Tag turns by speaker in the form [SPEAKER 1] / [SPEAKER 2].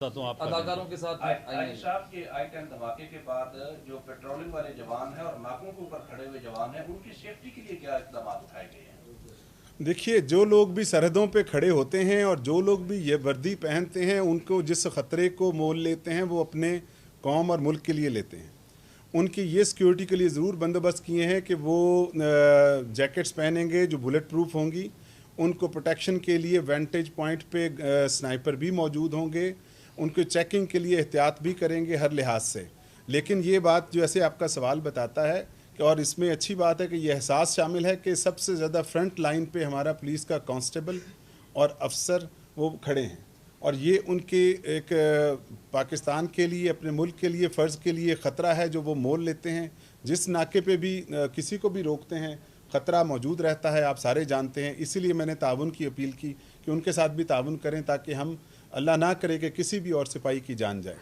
[SPEAKER 1] अदाकारों के साथ
[SPEAKER 2] आई साहब के आई-10 धमाके के बाद जो पेट्रोलिंग वाले जवान हैं और नाकों के ऊपर खड़े हुए जवान हैं, उनकी सेफ्टी के लिए क्या इकदाम उठाए गए हैं?
[SPEAKER 3] देखिए, जो लोग भी सरहदों पे खड़े होते हैं और जो लोग भी ये वर्दी पहनते हैं, उनको जिस ख़तरे को मोल लेते हैं वो अपने कौम और मुल्क के लिए लेते हैं। उनकी ये सिक्योरिटी के लिए ज़रूर बंदोबस्त किए हैं कि वो जैकेट्स पहनेंगे जो बुलेट प्रूफ होंगी। उनको प्रोटेक्शन के लिए वेंटेज पॉइंट पे स्नाइपर भी मौजूद होंगे। उनको चेकिंग के लिए एहतियात भी करेंगे हर लिहाज से। लेकिन ये बात जो ऐसे आपका सवाल बताता है कि, और इसमें अच्छी बात है कि ये एहसास शामिल है कि सबसे ज़्यादा फ्रंट लाइन पे हमारा पुलिस का कांस्टेबल और अफसर वो खड़े हैं, और ये उनके एक पाकिस्तान के लिए, अपने मुल्क के लिए, फ़र्ज़ के लिए ख़तरा है जो वो मोल लेते हैं। जिस नाके पे भी किसी को भी रोकते हैं ख़तरा मौजूद रहता है, आप सारे जानते हैं। इसीलिए मैंने ताउन की अपील की कि उनके साथ भी ताउन करें ताकि हम, अल्लाह ना करे कि किसी भी और सिपाही की जान जाए।